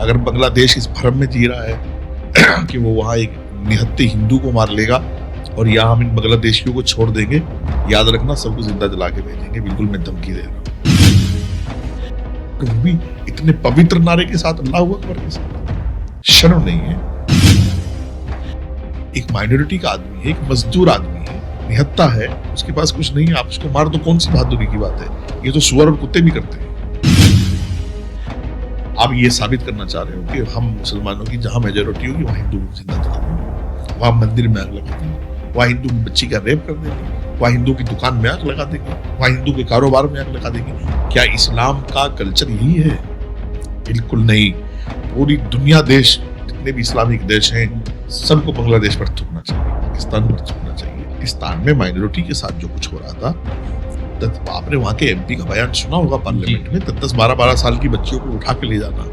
अगर बांग्लादेश इस भ्रम में जी रहा है कि वो वहाँ एक निहत्थे हिंदू को मार लेगा और यहाँ हम इन बांग्लादेशियों को छोड़ देंगे, याद रखना सबको जिंदा जला के भेजेंगे। बिल्कुल मैं धमकी दे रहा हूँ। तो वो भी इतने पवित्र नारे के साथ, अल्लाहू अकबर के साथ, शर्म नहीं है। एक माइनॉरिटी का आदमी है, एक मजदूर आदमी है, निहत्था है, उसके पास कुछ नहीं है, आप उसको मार दो, कौन सी बहादुरी की बात है? ये तो सुअर और कुत्ते भी करते हैं। आप ये साबित करना चाह रहे हो कि हम मुसलमानों की जहां मेजोरिटी होगी वहां हिंदू को जिंदा जला देंगे, वहां मंदिर में आग लगा देंगे, वहां हिंदू की बच्ची का रेप कर देंगे, वहां हिंदू की दुकान में आग लगा देंगे, वहां हिंदू के कारोबार में आग लगा देंगे। क्या इस्लाम का कल्चर यही है? बिल्कुल नहीं। पूरी दुनिया, देश जितने भी इस्लामिक देश हैं, सबको बांग्लादेश पर थूकना चाहिए, पाकिस्तान पर थूकना चाहिए। पाकिस्तान में माइनॉरिटी के साथ जो कुछ हो रहा था, आपने वहां के एमपी का बयान सुना होगा पार्लियामेंट में, 10-12 साल की बच्चियों को उठा के ले जाना,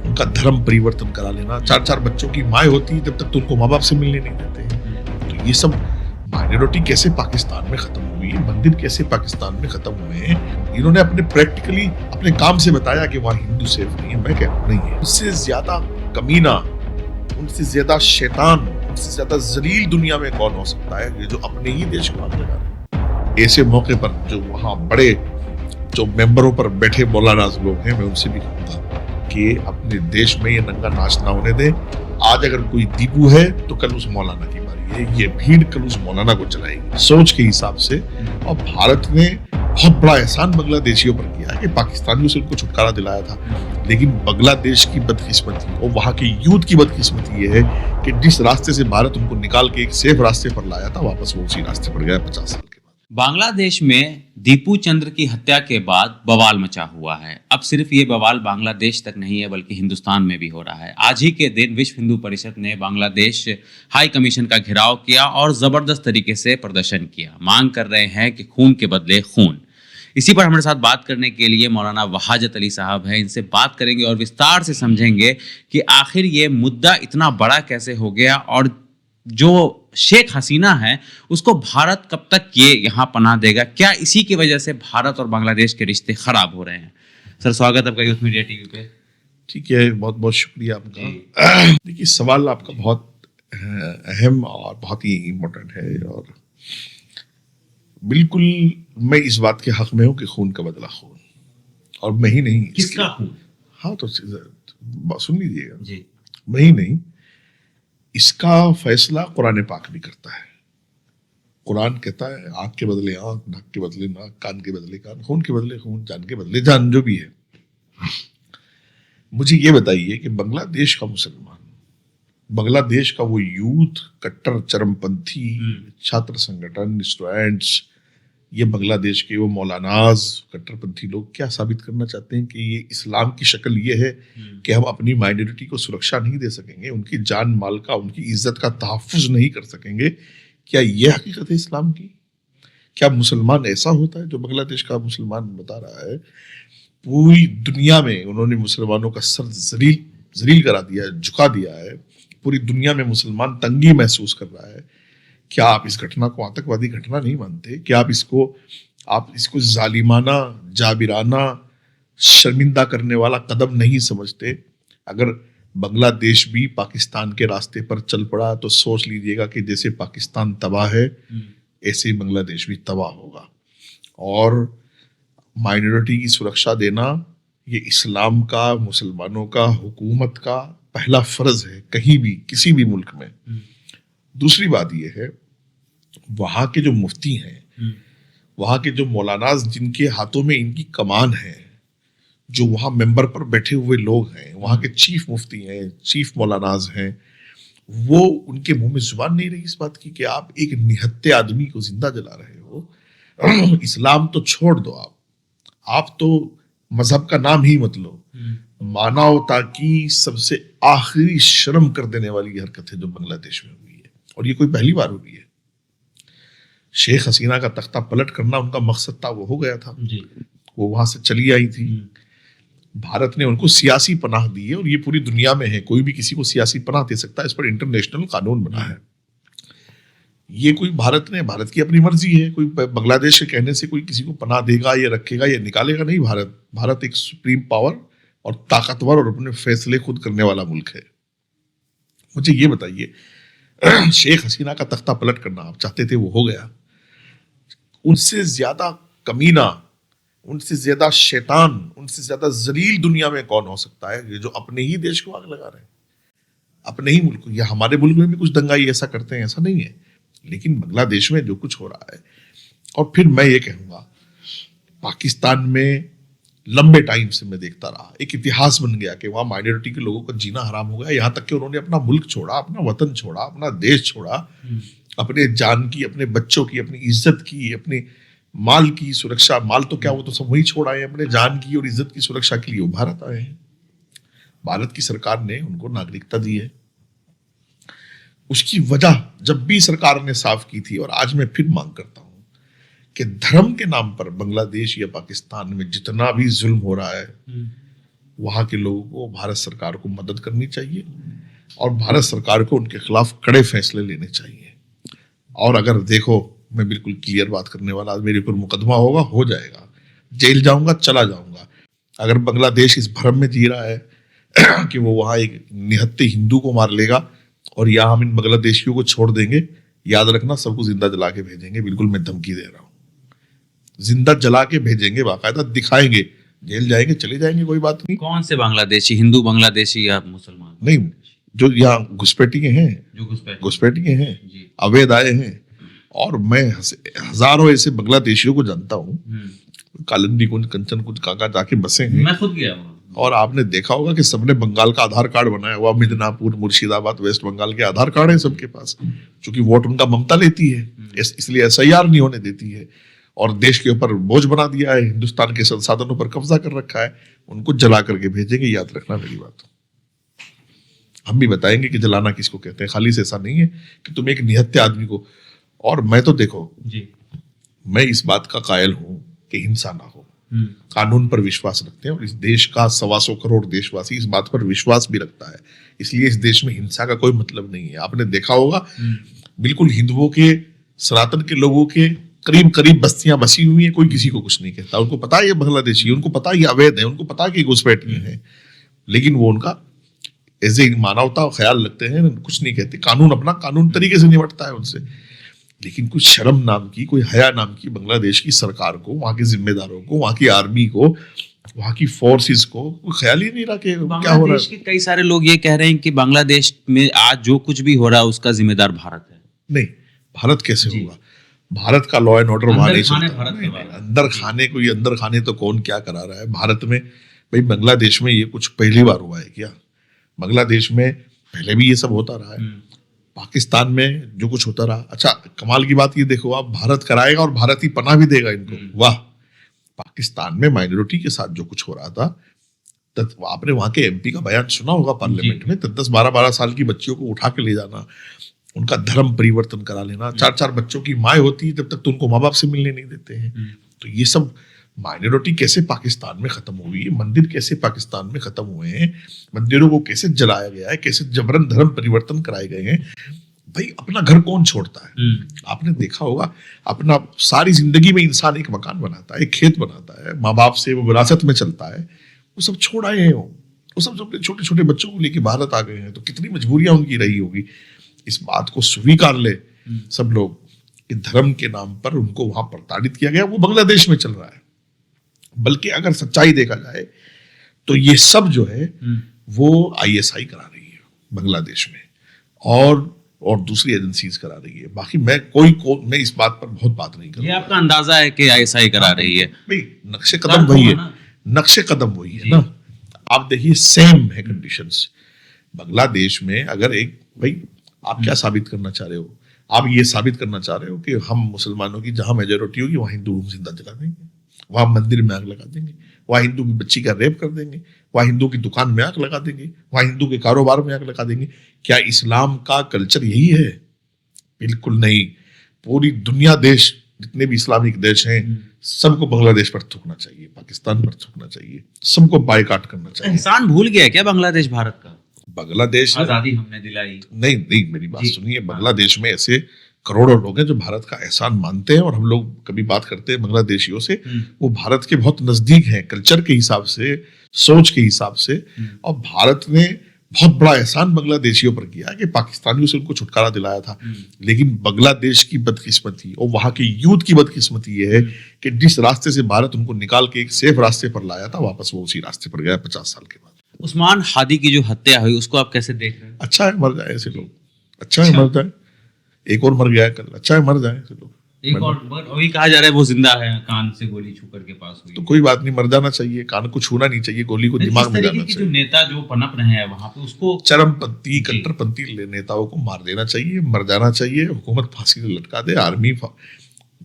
उनका धर्म परिवर्तन करा लेना, 4 बच्चों की माँ होती जब तक तो उनको माँ बाप से मिलने नहीं देते। तो ये सब माइनॉरिटी कैसे पाकिस्तान में खत्म हुई, मंदिर कैसे पाकिस्तान में खत्म हुए हैं, इन्होंने अपने प्रैक्टिकली अपने काम से बताया कि वहां हिंदू सेफ नहीं है। मैं कह रहा हूं नहीं है। उससे ज्यादा कमीना, उनसे ज्यादा शैतान, उनसे ज्यादा जलील दुनिया में कौन हो सकता है जो अपने ही देश को आग लगा रहे हैं। ऐसे मौके पर जो वहां बड़े जो मेंबरों पर बैठे मौलानाज लोग हैं, मैं उनसे भी कहूंगा कि अपने देश में ये नंगा नाच ना होने दें। आज अगर कोई दीपू है तो कल उस मौलाना की बारी है, ये भीड़ कल उस मौलाना को चलाएगी, सोच के हिसाब से। और भारत ने बहुत बड़ा एहसान बांग्लादेशियों पर किया है कि पाकिस्तानियों से उनको छुटकारा दिलाया था, लेकिन बांग्लादेश की बदकिस्मती और वहां के यूथ की बदकिस्मती ये है कि जिस रास्ते से भारत उनको निकाल के एक सेफ रास्ते पर लाया था, वापस वो उसी रास्ते पर गया 50 साल के। बांग्लादेश में दीपू चंद्र की हत्या के बाद बवाल मचा हुआ है। अब सिर्फ ये बवाल बांग्लादेश तक नहीं है बल्कि हिंदुस्तान में भी हो रहा है। आज ही के दिन विश्व हिंदू परिषद ने बांग्लादेश हाई कमीशन का घेराव किया और जबरदस्त तरीके से प्रदर्शन किया। मांग कर रहे हैं कि खून के बदले खून। इसी पर हमारे साथ बात करने के लिए मौलाना वहाजत अली साहब हैं। इनसे बात करेंगे और विस्तार से समझेंगे कि आखिर ये मुद्दा इतना बड़ा कैसे हो गया और जो शेख हसीना है उसको भारत कब तक ये यहाँ पनाह देगा। क्या इसी की वजह से भारत और बांग्लादेश के रिश्ते खराब हो रहे हैं? सर, स्वागत आपका यूथ मीडिया टीवी पे। ठीक है, बहुत बहुत शुक्रिया आपका। देखिए, सवाल आपका बहुत अहम और बहुत ही इम्पोर्टेंट है और बिल्कुल मैं इस बात के हक में हूँ कि खून का बदला खून, और मैं ही नहीं। किसका खून? हाँ, तो सुन लीजिएगा जी। मैं ही नहीं, इसका फैसला कुरान पाक भी करता है। कुरान कहता है आंख के बदले आंख, नाक के बदले नाक, कान के बदले कान, खून के बदले खून, जान के बदले जान, जो भी है। मुझे ये बताइए कि बांग्लादेश का मुसलमान, बांग्लादेश का वो यूथ, कट्टर चरमपंथी छात्र संगठन, स्टूडेंट्स, ये बांग्लादेश के वो मौलानाज, कट्टरपंथी लोग क्या साबित करना चाहते हैं कि ये इस्लाम की शक्ल ये है कि हम अपनी माइनॉरिटी को सुरक्षा नहीं दे सकेंगे, उनकी जान माल का, उनकी इज्जत का तहफ्फुज नहीं कर सकेंगे। क्या ये हकीकत है इस्लाम की? क्या मुसलमान ऐसा होता है जो बांग्लादेश का मुसलमान बता रहा है? पूरी दुनिया में उन्होंने मुसलमानों का सर जलील करा दिया है, झुका दिया है। पूरी दुनिया में मुसलमान तंगी महसूस कर रहा है। क्या आप इस घटना को आतंकवादी घटना नहीं मानते? क्या आप इसको जालिमाना, जाबिराना, शर्मिंदा करने वाला कदम नहीं समझते? अगर बांग्लादेश भी पाकिस्तान के रास्ते पर चल पड़ा तो सोच लीजिएगा कि जैसे पाकिस्तान तबाह है ऐसे ही बांग्लादेश भी तबाह होगा। और माइनॉरिटी की सुरक्षा देना ये इस्लाम का, मुसलमानों का, हुकूमत का पहला फर्ज है कहीं भी, किसी भी मुल्क में। दूसरी बात यह है, वहां के जो मुफ्ती हैं, वहां के जो मौलानाज जिनके हाथों में इनकी कमान है, जो वहां मेंबर पर बैठे हुए लोग हैं, वहां के चीफ मुफ्ती हैं, चीफ मौलानाज हैं, वो उनके मुंह में जुबान नहीं रही इस बात की कि आप एक निहत्थे आदमी को जिंदा जला रहे हो। इस्लाम तो छोड़ दो, आप तो मजहब का नाम ही मत लो। मानवता की सबसे आखिरी शर्म कर देने वाली हरकत है जो बांग्लादेश में हुई है, और ये कोई पहली बार हुई है। शेख हसीना का तख्ता पलट करना उनका मकसद था, वो हो गया था जी। वो वहां से चली आई थी, भारत ने उनको सियासी पनाह दी है, और ये पूरी दुनिया में है, कोई भी किसी को सियासी पनाह दे सकता है, इस पर इंटरनेशनल कानून बना है। ये कोई भारत की अपनी मर्जी है, कोई बांग्लादेश के कहने से कोई किसी को पनाह देगा या रखेगा या निकालेगा नहीं। भारत एक सुप्रीम पावर और ताकतवर और अपने फैसले खुद करने वाला मुल्क है। मुझे ये बताइए, शेख हसीना का तख्ता पलट करना आप चाहते थे, वो हो गया। उनसे ज्यादा कमीना, उनसे ज्यादा शैतान, उनसे ज्यादा जलील दुनिया में कौन हो सकता है, ये जो अपने ही देश को आग लगा रहे हैं, अपने ही मुल्क को। या हमारे मुल्क में भी कुछ दंगाई ऐसा करते हैं, ऐसा नहीं है, लेकिन बांग्लादेश में जो कुछ हो रहा है। और फिर मैं ये कहूंगा, पाकिस्तान में लंबे टाइम से मैं देखता रहा, एक इतिहास बन गया कि वहां माइनॉरिटी के लोगों का जीना हराम हो गया, यहां तक कि उन्होंने अपना मुल्क छोड़ा, अपना वतन छोड़ा, अपना देश छोड़ा, अपने जान की, अपने बच्चों की, अपनी इज्जत की, अपने माल की सुरक्षा, माल तो क्या, वो तो सब वही छोड़ आए, अपने जान की और इज्जत की सुरक्षा के लिए वो भारत आए हैं। भारत की सरकार ने उनको नागरिकता दी है। उसकी वजह जब भी सरकार ने साफ की थी, और आज मैं फिर मांग करता हूं कि धर्म के नाम पर बांग्लादेश या पाकिस्तान में जितना भी जुल्म हो रहा है, वहां के लोगों को भारत सरकार को मदद करनी चाहिए और भारत सरकार को उनके खिलाफ कड़े फैसले लेने चाहिए। और अगर देखो, मैं बिल्कुल क्लियर बात करने वाला, मेरे ऊपर मुकदमा होगा, हो जाएगा, जेल जाऊंगा, चला जाऊंगा। अगर बांग्लादेश इस भ्रम में जी रहा है कि वो वहां एक निहत्थे हिंदू को मार लेगा और यहाँ हम इन बांग्लादेशियों को छोड़ देंगे, याद रखना, सबको जिंदा जला के भेजेंगे। बिल्कुल मैं धमकी दे रहा हूँ, जिंदा जला के भेजेंगे, बाकायदा दिखाएंगे, जेल जाएंगे, चले जाएंगे, कोई बात नहीं। कौन से बांग्लादेशी, हिंदू बांग्लादेशी या मुसलमान? नहीं, जो यहाँ घुसपैठिए हैं, जो घुसपैठिए हैं, अवैध आए हैं। और मैं हजारों ऐसे बांग्लादेशियों को जानता हूँ, कालिंदी कुंज, कंचन कुंज, काका जाके बसे हैं। मैं खुद गया हूँ। और आपने देखा होगा कि सबने बंगाल का आधार कार्ड बनाया हुआ, मिदनापुर, मुर्शिदाबाद, वेस्ट बंगाल के आधार कार्ड है सबके पास, क्योंकि वोट उनका ममता लेती है, इसलिए एसआईआर नहीं होने देती है, और देश के ऊपर बोझ बना दिया है, हिंदुस्तान के संसाधनों पर कब्जा कर रखा है। उनको जला करके भेजेंगे, याद रखना मेरी बात। हम भी बताएंगे कि जलाना किसको कहते हैं, खाली से ऐसा नहीं है कि तुम एक निहत्थे आदमी को। और मैं तो देखो जी, मैं इस बात का कायल हूं कि हिंसा ना हो, कानून पर विश्वास रखते हैं, और इस देश का 125 करोड़ देशवासी इस बात पर विश्वास भी रखता है। इसलिए इस देश में हिंसा का कोई मतलब नहीं है। आपने देखा होगा, बिल्कुल हिंदुओं के, सनातन के लोगों के करीब करीब बस्तियां बसी हुई हैं, कोई किसी को कुछ नहीं कहता। उनको पता है ये बांग्लादेशी, उनको पता है ये अवैध है, उनको पता है कि घुसपैठिए हैं, लेकिन वो उनका ऐसे मानवता और ख्याल रखते हैं, कुछ नहीं कहते। कानून अपना कानून तरीके से निपटता है उनसे। लेकिन कुछ शर्म नाम की, कोई हया नाम की बांग्लादेश की सरकार को, वहां के जिम्मेदारों को, वहां की आर्मी को, वहां की फोर्सेस को कोई ख्याल ही नहीं रहा कि क्या हो रहा है। के कई सारे लोग ये कह रहे हैं कि बांग्लादेश में आज जो कुछ भी हो रहा है उसका जिम्मेदार भारत है। नहीं, भारत कैसे होगा? भारत का लॉ एंड ऑर्डर वहां नहीं चलता। अंदर खाने तो कौन क्या करा रहा है भारत में? भाई बांग्लादेश में ये कुछ पहली बार हुआ है क्या? बांग्लादेश में पहले भी ये सब होता रहा है। पाकिस्तान में जो कुछ होता रहा। अच्छा, कमाल की बात ये देखो, आप भारत कराएगा और भारत ही पनाह भी देगा इनको। वाह! पाकिस्तान में माइनॉरिटी के साथ जो कुछ हो रहा था, आपने वहां के एमपी का बयान सुना होगा पार्लियामेंट में, 10-12 साल की बच्चियों को उठा के ले जाना, उनका धर्म परिवर्तन करा लेना, 4 बच्चों की माँ होती है जब तक तो उनको माँ बाप से मिलने नहीं देते हैं। तो ये सब माइनॉरिटी कैसे पाकिस्तान में खत्म हुई है, मंदिर कैसे पाकिस्तान में खत्म हुए हैं, मंदिरों को कैसे जलाया गया है, कैसे जबरन धर्म परिवर्तन कराए गए हैं। भाई अपना घर कौन छोड़ता है? आपने देखा होगा, अपना सारी जिंदगी में इंसान एक मकान बनाता है, एक खेत बनाता है, माँ बाप से वो विरासत में चलता है, वो सब छोड़ आए हैं। वो सब अपने छोटे छोटे बच्चों को लेके भारत आ गए हैं। तो कितनी मजबूरियां उनकी रही होगी। इस बात को स्वीकार ले सब लोग कि धर्म के नाम पर उनको वहां प्रताड़ित किया गया। वो बांग्लादेश में चल रहा है। बल्कि अगर सच्चाई देखा जाए तो ये सब जो है वो आईएसआई करा रही है बांग्लादेश में, और दूसरी एजेंसीज करा रही है। बाकी मैं मैं इस बात पर बहुत बात नहीं करूंगा। ये आपका अंदाजा है कि आईएसआई करा रही है? भाई नक्शे कदम वही है, नक्शे कदम वही है ना। आप देखिए सेम है कंडीशंस बांग्लादेश में। अगर एक भाई आप क्या साबित करना चाह रहे हो? आप ये साबित करना चाह रहे हो कि हम मुसलमानों की जहां मेजोरिटी होगी वहां हिंदू जिंदा जला देंगे, वहां मंदिर में आग लगा देंगे, वहां हिंदू की बच्ची का रेप कर देंगे, वहां हिंदू की दुकान में आग लगा देंगे, वहां हिंदू के कारोबार में आग लगा देंगे। क्या इस्लाम का कल्चर यही है? बिल्कुल नहीं। पूरी दुनिया, देश जितने भी इस्लामिक देश हैं, सबको बांग्लादेश पर थूकना चाहिए, पाकिस्तान पर थूकना चाहिए, सबको बायकॉट करना चाहिए। एहसान भूल गया क्या बांग्लादेश भारत का? बांग्लादेश आजादी हमने दिलाई। नहीं, मेरी बात सुनिए। बांग्लादेश में ऐसे करोड़ों लोग हैं जो भारत का एहसान मानते हैं, और हम लोग कभी बात करते हैं बांग्लादेशियों से, वो भारत के बहुत नजदीक हैं कल्चर के हिसाब से, सोच के हिसाब से। और भारत ने बहुत बड़ा एहसान बांग्लादेशियों पर किया कि पाकिस्तानियों से उनको छुटकारा दिलाया था। लेकिन बांग्लादेश की बदकिस्मती और वहां के यूथ की बदकिस्मती ये है कि जिस रास्ते से भारत उनको निकाल के एक सेफ रास्ते पर लाया था, वापस वो उसी रास्ते पर गया 50 साल के बाद। उस्मान हादी की जो हत्या हुई उसको आप कैसे देख रहे हैं? अच्छा है मर जाए ऐसे लोग, अच्छा है मर जाए। एक और मर गया है कल, अच्छा है मर जाए ऐसे लोग। एक और अभी कहा जा रहा है वो जिंदा है, कान से गोली छू करके पास हुई। तो कोई बात नहीं, मर जाना चाहिए, कान को छूना नहीं चाहिए, गोली को दिमाग में जाना जो चाहिए। नेता जो पनप रहे हैं वहां पे उसको चरमपंथी कट्टरपंथी नेताओं को मार देना चाहिए, मर जाना चाहिए, हुकूमत फांसी से लटका दे।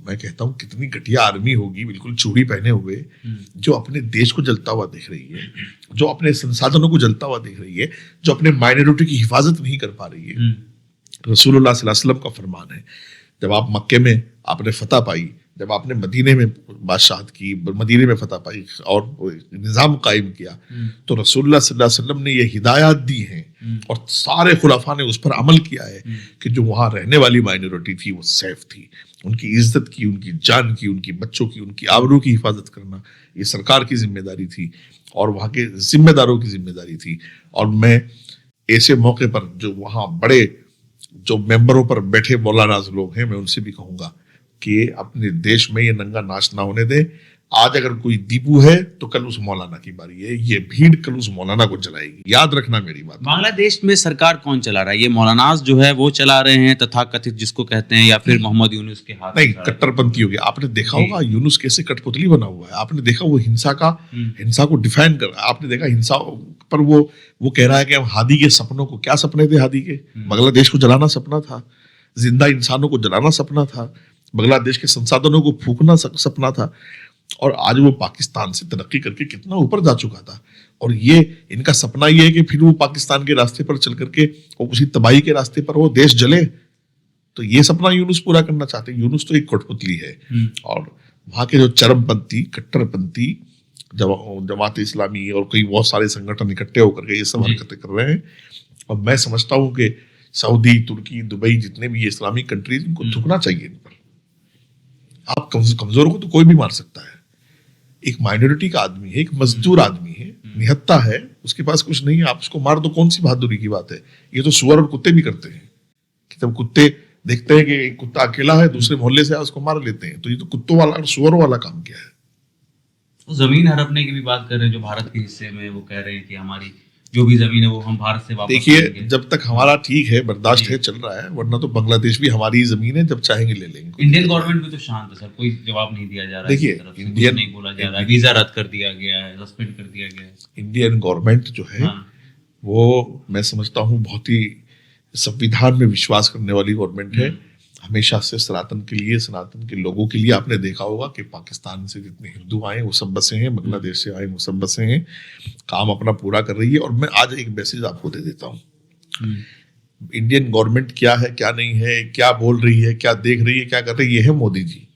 मैं कहता हूँ कितनी घटिया आर्मी होगी, बिल्कुल चूड़ी पहने हुए, जो अपने देश को जलता हुआ देख रही है, जो अपने संसाधनों को जलता हुआ देख रही है, जो अपने माइनॉरिटी की हिफाजत नहीं कर पा रही है। रसूलुल्लाह सल्लल्लाहु अलैहि वसल्लम का फरमान है, जब आप मक्के में आपने फतह पाई, जब आपने मदीने में बादशाहत की, मदीने में फतह पाई और निज़ाम कायम किया, तो रसूलुल्लाह सल्लल्लाहु अलैहि वसल्लम ने ये हिदायत दी है और सारे खुलाफा ने उस पर अमल किया है कि जो वहां रहने वाली माइनॉरिटी थी वो सेफ थी, उनकी इज्जत की, उनकी जान की, उनकी बच्चों की, उनकी आबरू की हिफाजत करना ये सरकार की जिम्मेदारी थी और वहां के जिम्मेदारों की जिम्मेदारी थी। और मैं ऐसे मौके पर जो वहां बड़े जो मेंबरों पर बैठे मौलानाज लोग हैं, मैं उनसे भी कहूंगा कि अपने देश में ये नंगा नाच ना होने दें। आज अगर कोई दीपू है तो कल उस मौलाना की बारी है, ये भीड़ कल उस मौलाना को जलाएगी, याद रखना मेरी बात। बांग्लादेश में सरकार कौन चला रहा है? ये मौलानाज जो है वो चला रहे हैं, तथा कथित जिसको कहते हैं, या फिर मोहम्मद यूनुस के हाथ? नहीं, कट्टरपंथी हो गया। आपने देखा होगा यूनुस कैसे कठपुतली बना हुआ है, आपने देखा वो हिंसा को डिफाइन कर रहा है, आपने देखा हिंसा पर वो कह रहा है कि हादी के सपनों को, क्या सपने थे हादी के? बांग्लादेश को जलाना सपना था, जिंदा इंसानों को जलाना सपना था, बांग्लादेश के संसाधनों को फूकना सपना था। और आज वो पाकिस्तान से तरक्की करके कितना ऊपर जा चुका था, और ये इनका सपना ये है कि फिर वो पाकिस्तान के रास्ते पर चल करके और उसी तबाही के रास्ते पर वो देश जले। तो ये सपना यूनुस पूरा करना चाहते हैं। यूनुस तो एक कठपुतली है, और वहां के जो चरमपंथी कट्टरपंथी जमात इस्लामी और कई बहुत सारे संगठन इकट्ठे होकर के ये सब हरकतें कर रहे हैं। और मैं समझता हूँ कि सऊदी, तुर्की, दुबई, जितने भी इस्लामिक कंट्रीज, इनको झुकना चाहिए इन पर। आप कमजोर को तो कोई भी मार सकता है, एक माइनॉरिटी का आदमी है, एक मजदूर आदमी है, निहत्ता है, उसके पास कुछ नहीं है, आप उसको मार दो, कौन सी बहादुरी की बात है? ये तो सुअर और कुत्ते भी करते हैं कि जब कुत्ते देखते हैं कि एक कुत्ता अकेला है, दूसरे मोहल्ले से उसको मार लेते हैं। तो ये तो कुत्तों वाला और सुअरों वाला काम किया है। जमीन हड़पने की भी बात कर रहे हैं जो भारत के हिस्से में, वो कह रहे हैं कि हमारी जो भी जमीन है वो हम भारत से वापस देखिए, लेंगे। जब तक हमारा ठीक है, बर्दाश्त है, चल रहा है, वरना तो बांग्लादेश भी हमारी जमीन है, जब चाहेंगे ले लेंगे। इंडियन गवर्नमेंट भी तो शांत है सर, कोई जवाब नहीं दिया जा रहा है। देखिए, इंडियन नहीं बोला जा रहा है, वीजा रद्द कर दिया गया है, सस्पेंड कर दिया गया है। इंडियन गवर्नमेंट जो है वो मैं समझता हूँ बहुत ही संविधान में विश्वास करने वाली गवर्नमेंट है। हमेशा से सनातन के लिए, सनातन के लोगों के लिए, आपने देखा होगा कि पाकिस्तान से जितने हिंदू आए वो सब बसे हैं, बांग्लादेश से आए वो सब बसे हैं, काम अपना पूरा कर रही है। और मैं आज एक मैसेज आपको दे देता हूँ, इंडियन गवर्नमेंट क्या है, क्या नहीं है, क्या बोल रही है, क्या देख रही है, क्या कर रही है, ये है मोदी जी।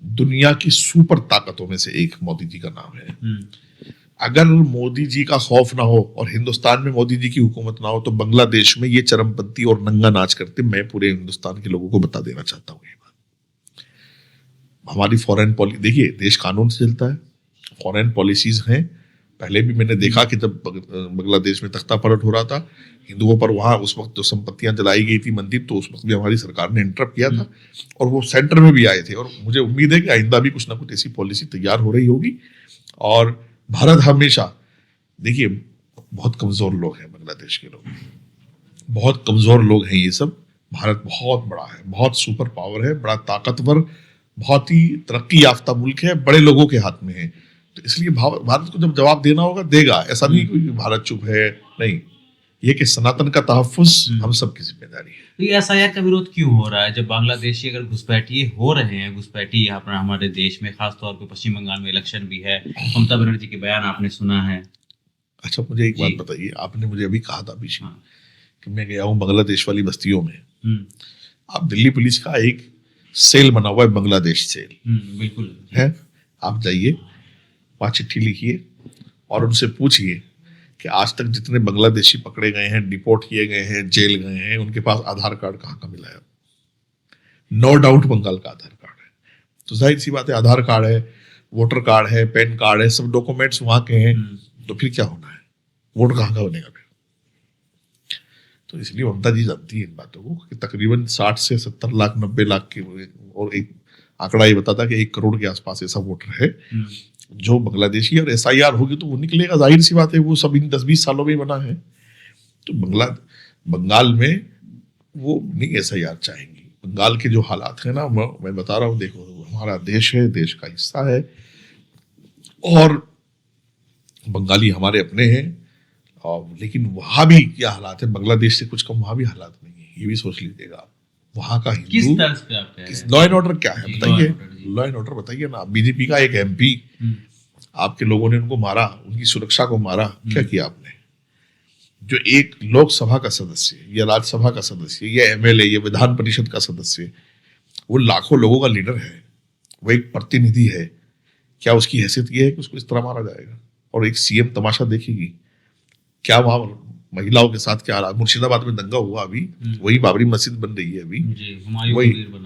दुनिया की सुपर ताकतों में से एक मोदी जी का नाम है। अगर मोदी जी का खौफ ना हो और हिंदुस्तान में मोदी जी की हुकूमत ना हो, तो बांग्लादेश में ये चरमपंथी और नंगा नाच करते। मैं पूरे हिंदुस्तान के लोगों को बता देना चाहता हूँ ये बात। हमारी फॉरेन पॉलिसी देखिए, देश कानून से चलता है, फॉरेन पॉलिसीज हैं। पहले भी मैंने देखा कि जब बांग्लादेश में तख्ता पलट हो रहा था, हिंदुओं पर वहां उस वक्त जो संपत्तियां जलाई गई थी, मंदिर, तो उस वक्त भी हमारी सरकार ने इंटरप्ट किया था और वो सेंटर में भी आए थे। और मुझे उम्मीद है कि आइंदा भी कुछ ना कुछ ऐसी पॉलिसी तैयार हो रही होगी। और भारत हमेशा, देखिए, बहुत कमजोर लोग हैं बांग्लादेश के लोग, बहुत कमजोर लोग हैं ये सब। भारत बहुत बड़ा है, बहुत सुपर पावर है, बड़ा ताकतवर, बहुत ही तरक्की याफ्ता मुल्क है, बड़े लोगों के हाथ में है। तो इसलिए भारत को जब जवाब देना होगा देगा। ऐसा नहीं कि भारत चुप है, नहीं, ये कि सनातन का तहफ्फुज हम सब की जिम्मेदारी है। तो ये एसआईआर का विरोध क्यों हो रहा है जब बांग्लादेशी अगर घुसपैठिए हो रहे हैं, घुसपैठी यहाँ पर हमारे देश में, खासतौर पर पश्चिम बंगाल में इलेक्शन भी है, ममता बनर्जी के बयान आपने सुना है। अच्छा, मुझे एक बात बताइए, आपने मुझे अभी कहा था बीच में कि मैं गया हूँ बांग्लादेश वाली बस्तियों में। आप दिल्ली पुलिस का एक सेल बना हुआ है, बांग्लादेश सेल, बिल्कुल है, आप जाइए वहां चिट्ठी लिखिए और उनसे पूछिए कि आज तक जितने बांग्लादेशी पकड़े गए हैं, डिपोर्ट किए गए हैं, जेल गए हैं, उनके पास आधार कार्ड कहाँ का मिला है। नो डाउट बंगाल का आधार कार्ड है। तो जाहिर सी बात है, आधार कार्ड है, वोटर कार्ड है, पैन कार्ड है, सब डॉक्यूमेंट्स वहां के हैं, तो फिर क्या होना है, वोट कहाँ का बनेगा फिर? तो इसलिए ममता जी जानती है इन बातों को कि तकरीबन 60 से 70 लाख 90 लाख के, और एक आंकड़ा ये बताता कि 1 करोड़ के आसपास ऐसा वोटर है जो बांग्लादेशी, और SIR होगी तो वो निकलेगा, जाहिर सी बात है, वो सब इन 10-20 सालों में ही बना है। तो बंगाल में वो नहीं SIR चाहेंगी। बंगाल के जो हालात है ना, मैं बता रहा हूँ, देखो हमारा देश है, देश का हिस्सा है, और बंगाली हमारे अपने हैं, और लेकिन वहां भी क्या हालात है, बांग्लादेश से कुछ कम वहां भी हालात नहीं है, ये भी सोच लीजिएगा आप। वहां का किस हिंदू तरह पे आप कह रहे हैं? लॉ एंड ऑर्डर क्या है जी, बताइए, जी। लॉ एंड ऑर्डर बताइए ना। बीजेपी का एक MP, आपके लोगों ने उनको मारा, उनकी सुरक्षा को मारा, क्या किया आपने? जो एक लोकसभा का सदस्य या राज्यसभा का सदस्य या MLA या विधान परिषद का सदस्य, वो लाखों लोगों का लीडर है, वो एक प्रतिनिधि है, क्या उसकी हैसियत ये है कि उसको इस तरह मारा जाएगा? और एक CM तमाशा देखेगी क्या? वहां महिलाओं के साथ क्या रहा? मुर्शिदाबाद में दंगा हुआ अभी, वही बाबरी मस्जिद बन रही है अभी,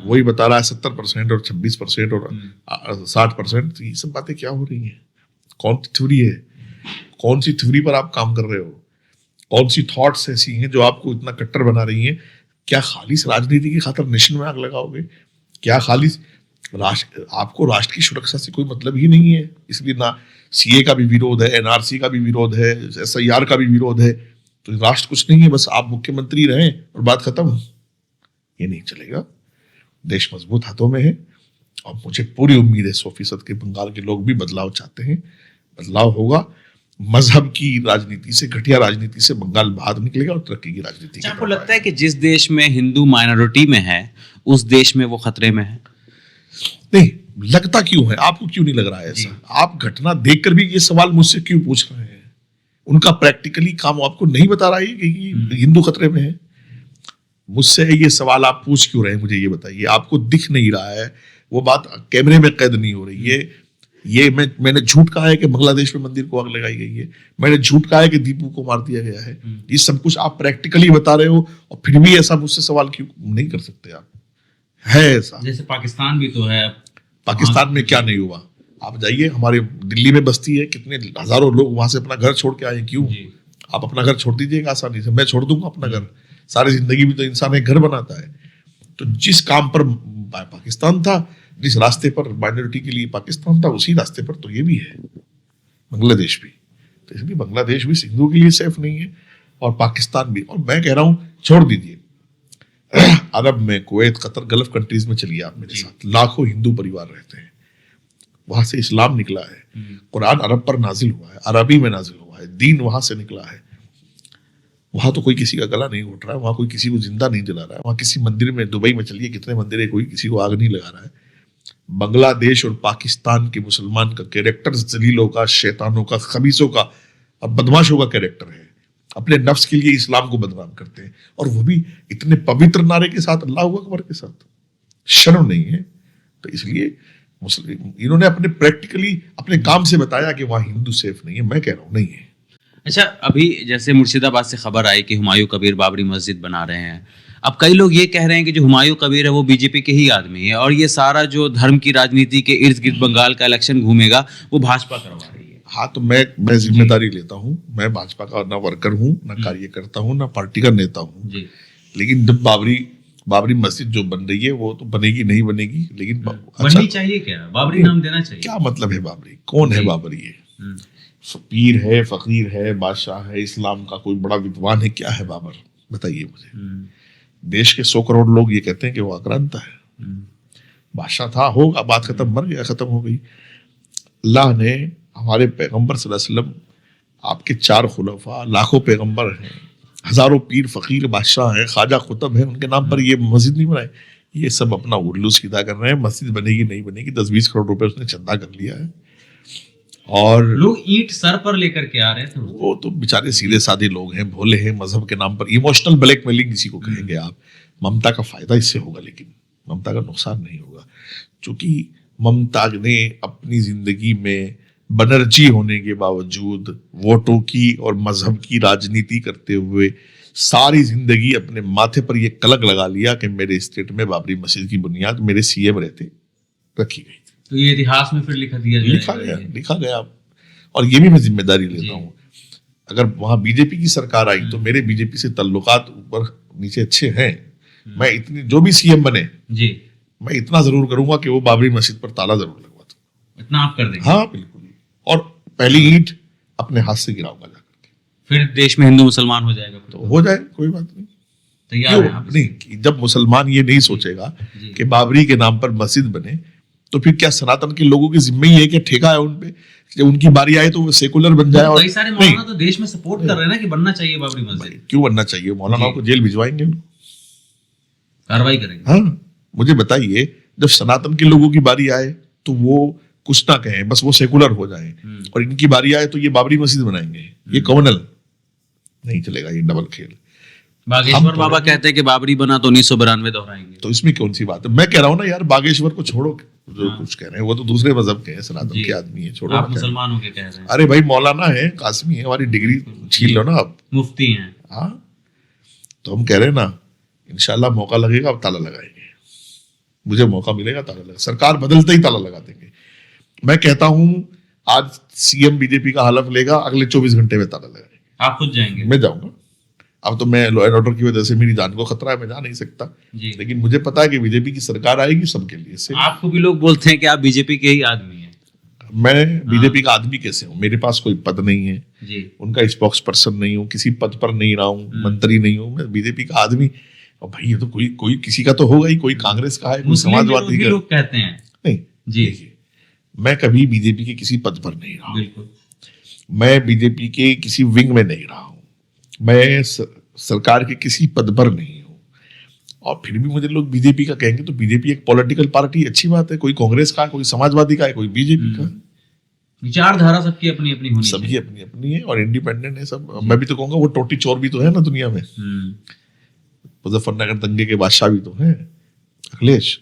वही बता रहा है 70% और 26% और 60%। ये सब बातें क्या हो रही हैं? कौन सी थ्योरी है? कौन सी थ्योरी पर आप काम कर रहे हो? कौन सी थॉट्स ऐसी हैं जो आपको इतना कट्टर बना रही हैं? क्या खालिस राजनीति की खातिर नेशन में आग लगाओगे? क्या खालिस आपको राष्ट्र की सुरक्षा से कोई मतलब ही नहीं है, इसलिए ना CA का भी विरोध है, NRC का भी विरोध है, SIR का भी विरोध है, तो राष्ट्र कुछ नहीं है, बस आप मुख्यमंत्री रहें और बात खत्म। ये नहीं चलेगा। देश मजबूत हाथों में है, और मुझे पूरी उम्मीद है 100% के बंगाल के लोग भी बदलाव चाहते हैं, बदलाव होगा। मजहब की राजनीति से, घटिया राजनीति से बंगाल बाहर निकलेगा और तरक्की की राजनीति। आपको लगता है कि जिस देश में हिंदू माइनॉरिटी में है, उस देश में वो खतरे में है? नहीं लगता क्यों है? आपको क्यों नहीं लग रहा है ऐसा? आप घटना देखकर भी ये सवाल मुझसे क्यों पूछ रहे हैं? उनका प्रैक्टिकली काम आपको नहीं बता रहा है कि हिंदू खतरे में है? मुझसे ये सवाल आप पूछ क्यों रहे हैं, मुझे ये बताइए। आपको दिख नहीं रहा है, वो बात कैमरे में कैद नहीं हो रही है। ये मैंने झूठ कहा है कि बांग्लादेश में मंदिर को आग लगाई गई है, मैंने झूठ कहा है कि दीपू को मार दिया गया है, ये सब कुछ आप प्रैक्टिकली बता रहे हो, और फिर भी ऐसा मुझसे सवाल क्यों नहीं कर सकते आप? है ऐसा? जैसे पाकिस्तान भी तो है। पाकिस्तान में क्या नहीं हुआ? आप जाइए, हमारे दिल्ली में बस्ती है, कितने हजारों लोग वहां से अपना घर छोड़ के आए, क्यों? आप अपना घर छोड़ दीजिएगा आसानी से, मैं छोड़ दूंगा अपना घर। सारी जिंदगी में तो इंसान एक घर बनाता है। तो जिस काम पर पाकिस्तान था, जिस रास्ते पर माइनॉरिटी के लिए पाकिस्तान था, उसी रास्ते पर तो ये भी है, बांग्लादेश भी। तो इसलिए बांग्लादेश भी सिंधु के लिए सेफ नहीं है, और पाकिस्तान भी। और मैं कह रहा हूं, छोड़ दीजिए अरब में, कुवैत, कतर, गल्फ कंट्रीज में चलिए आप मेरे साथ, लाखों हिंदू परिवार रहते हैं, वहां से इस्लाम निकला है, कुरान अरब पर नाजिल हुआ है, अरबी में नाजिल हुआ है, दीन वहां से निकला है। वहां तो कोई किसी का गला नहीं घोट रहा है, वहां कोई किसी को जिंदा नहीं जला रहा है, वहां किसी मंदिर में, दुबई में चलिए कितने मंदिर है, कोई किसी को आग नहीं लगा रहा है। बांग्लादेश और पाकिस्तान के मुसलमान का कैरेक्टर जलीलों का, शैतानों का, खबीसों का और बदमाशों का कैरेक्टर है। अपने नफ्स के लिए इस्लाम को बदनाम करते हैं, और वो भी इतने पवित्र नारे के साथ, अल्लाह अकबर के साथ। शर्म नहीं है? तो इसलिए मुस्लिम इन्होंने अपने प्रैक्टिकली अपने काम से बताया कि वहां हिंदू सेफ नहीं है। मैं कह रहा हूं नहीं है। अच्छा, अभी जैसे मुर्शिदाबाद से खबर आई कि हुमायूं कबीर बाबरी मस्जिद बना रहे हैं, अब कई लोग ये कह रहे हैं कि जो हुमायूं कबीर है वो बीजेपी के ही आदमी है, और ये सारा जो धर्म की राजनीति के इर्द गिर्द बंगाल का इलेक्शन घूमेगा वो भाजपा करवा रही है। हाँ, तो मैं जिम्मेदारी लेता हूँ। मैं भाजपा का ना वर्कर हूँ, ना कार्यकर्ता हूँ, ना पार्टी का नेता हूँ, लेकिन जब बाबरी मस्जिद जो बन रही है वो तो बनेगी, नहीं बनेगी, लेकिन बननी चाहिए। क्या बाबरी नाम देना चाहिए? क्या मतलब है बाबरी? कौन है बाबरी? ये पीर है, फकीर है, बादशाह है, इस्लाम का कोई बड़ा विद्वान है? क्या है बाबर? बताइए मुझे। देश के 100 करोड़ लोग ये कहते हैं कि वो आक्रांता है। बादशाह था, होगा, बात खत्म, मर गया, खत्म हो गई। अल्लाह ने हमारे पैगंबर सल्लल्लाहु अलैहि वसल्लम, आपके 4 खुलफा, लाखों पैगंबर हैं, हजारों पीर फकीर बादशाह हैं, ख्वाजा खुतब हैं, उनके नाम पर ये मस्जिद नहीं बनाई। ये सब अपना उल्लू सीधा कर रहे हैं। मस्जिद बनेगी नहीं बनेगी, 10-20 करोड़ रुपए उसने चंदा कर लिया है, और लोग ईंट सर पर लेकर के आ रहे थे। वो तो बेचारे सीधे साधे लोग हैं, भोले हैं, मजहब के नाम पर इमोशनल ब्लैकमेलिंग इसी को कहेंगे आप। ममता का फायदा इससे होगा, लेकिन ममता का नुकसान नहीं होगा, क्योंकि ममता ने अपनी जिंदगी में बनर्जी होने के बावजूद वोटों की और मजहब की राजनीति करते हुए सारी जिंदगी अपने माथे पर ये कलंक लगा लिया कि मेरे स्टेट में बाबरी मस्जिद की बुनियाद मेरे सीएम रहते रखी गई थी। तो ये इतिहास में फिर लिखा गया। और ये भी मैं जिम्मेदारी लेता हूँ। अगर वहां बीजेपी की सरकार आई तो मेरे बीजेपी से ताल्लुकात ऊपर नीचे अच्छे हैं। मैं इतनी जो भी सीएम बने जी, मैं इतना जरूर करूंगा कि वो बाबरी मस्जिद पर ताला जरूर लगवा दूंगा। इतना आप कर देंगे? हाँ बिल्कुल। और पहली ईंट अपने हाथ से गिराऊंगा जाकर। फिर देश में हिंदू मुसलमान हो जाएगा? तो हो जाए, कोई बात नहीं। तैयार है आप? नहीं, जब मुसलमान ये नहीं सोचेगा कि बाबरी के नाम पर मस्जिद बने तो फिर क्या सनातन के लोगों की जिम्मे ही है कि ठेका है उनपे? जब उनकी बारी आए तो वो सेकुलर बन जाए। और कई सारे मौलाना तो देश में सपोर्ट कर रहे हैं ना कि बनना चाहिए बाबरी मस्जिद। क्यों बनना चाहिए? मौलाना को जेल भिजवाएंगे, कार्रवाई करेंगे। हाँ, मुझे बताइए, जब सनातन के लोगों की बारी आए तो वो कुछ ना कहें, बस वो सेकुलर हो जाए, और इनकी बारी आए तो ये बाबरी मस्जिद बनाएंगे। ये कम्युनल नहीं चलेगा, ये डबल खेल। बागेश्वर बाबा कहते हैं कि बाबरी बना तो 1992 दोहराएंगे। तो इसमें कौन सी बात है? मैं कह रहा हूँ ना यार, बागेश्वर को छोड़ो, जो कुछ कह रहे हैं वो तो दूसरे मजहब के हैं, सनातन के आदमी है, छोड़ो। आप मुसलमानों के कह रहे हैं? अरे भाई, मौलाना है, कासमी है, हमारी डिग्री छीन लो ना आप। मुफ्ती हैं। हाँ, तो हम कह रहे हैं ना, इंशाल्लाह मौका लगेगा, अब ताला लगाएंगे। मुझे मौका मिलेगा, ताला लगा, सरकार बदलते ही ताला लगा देंगे। मैं कहता हूं आज सीएम बीजेपी का हलफ लेगा, अगले 24 घंटे में ताला लगाएंगे। आप खुद जाएंगे? मैं जाऊंगा। अब तो मैं लॉ एंड ऑर्डर की वजह से मेरी जान को खतरा है, मैं जा नहीं सकता, लेकिन मुझे पता है कि बीजेपी की सरकार आएगी सबके लिए से। आपको भी लोग बोलते हैं कि आप बीजेपी के ही आदमी हैं। मैं बीजेपी का आदमी कैसे हूँ? मेरे पास कोई पद नहीं है जी, उनका स्पोक्स पर्सन नहीं हूँ, किसी पद पर नहीं रहा हूँ, मंत्री नहीं हूँ, मैं बीजेपी का आदमी। और भाई ये तो कोई किसी का तो होगा ही, कोई कांग्रेस का है, कोई समाजवादी का। लोग कहते हैं नहीं जी, मैं कभी बीजेपी के किसी पद पर नहीं रहा। बिल्कुल। मैं बीजेपी के किसी विंग में नहीं रहा हूँ। मैं सरकार के किसी पद पर नहीं हूँ। और फिर भी मुझे लोग बीजेपी का कहेंगे तो बीजेपी एक पॉलिटिकल पार्टी, अच्छी बात है। कोई कांग्रेस का, कोई समाजवादी का है, कोई बीजेपी का। विचारधारा सबकी अपनी अपनी होनी चाहिए। सबकी अपनी अपनी है और इंडिपेंडेंट है सब। मैं भी तो कहूंगा वो टोटी चोर भी तो है ना दुनिया में। मुजफ्फरनगर दंगे के बादशाह भी तो हैं अखिलेश।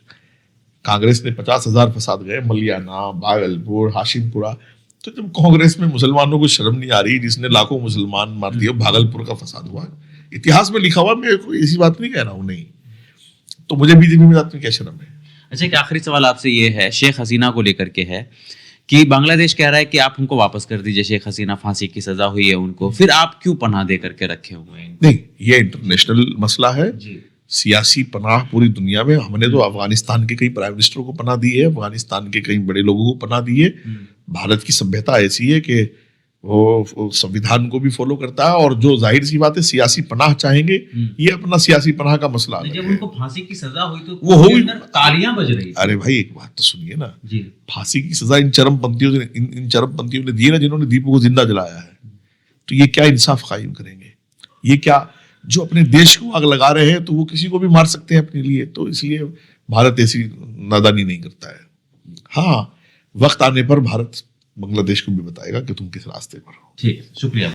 कांग्रेस ने 50,000 फसाद गए, मलियाना, भागलपुर, हाशिमपुरा। तो जब कांग्रेस में मुसलमानों को शर्म नहीं आ रही, जिसने लाखों मुसलमान मार दिए, भागलपुर का फसाद हुआ, इतिहास में लिखा हुआ, मैं कोई ऐसी बात नहीं कह रहा हूँ। नहीं तो मुझे बीजेपी में जाते क्या शर्म है? अच्छा, एक आखिरी सवाल आपसे ये है, शेख हसीना को लेकर के है कि बांग्लादेश कह रहा है कि आप उनको वापस कर दीजिए, शेख हसीना फांसी की सजा हुई है उनको, फिर आप क्यों पनाह दे करके रखे हुए हैं? नहीं, ये इंटरनेशनल मसला है जी, सियासी पनाह पूरी दुनिया में। हमने तो अफगानिस्तान के कई प्राइम मिनिस्टर को पनाह दी है, अफगानिस्तान के कई बड़े लोगों को पनाह दी है। भारत की सभ्यता ऐसी है कि वो संविधान को भी फॉलो करता है, और जो जाहिर सी बात है सियासी पनाह चाहेंगे, ये अपना सियासी पनाह का मसला है। जब उनको फांसी की सजा हुई तो वो होगी, तालियां बज रही। अरे भाई एक बात तो सुनिए ना जी, फांसी की सजा इन चरमपंथियों ने दी है ना, जिन्होंने दीपू को जिंदा जलाया है। तो ये क्या इंसाफ कायम करेंगे? ये क्या, जो अपने देश को आग लगा रहे हैं तो वो किसी को भी मार सकते हैं अपने लिए। तो इसलिए भारत ऐसी नादानी नहीं करता है। हाँ, वक्त आने पर भारत बांग्लादेश को भी बताएगा कि तुम किस रास्ते पर हो। ठीक है, शुक्रिया।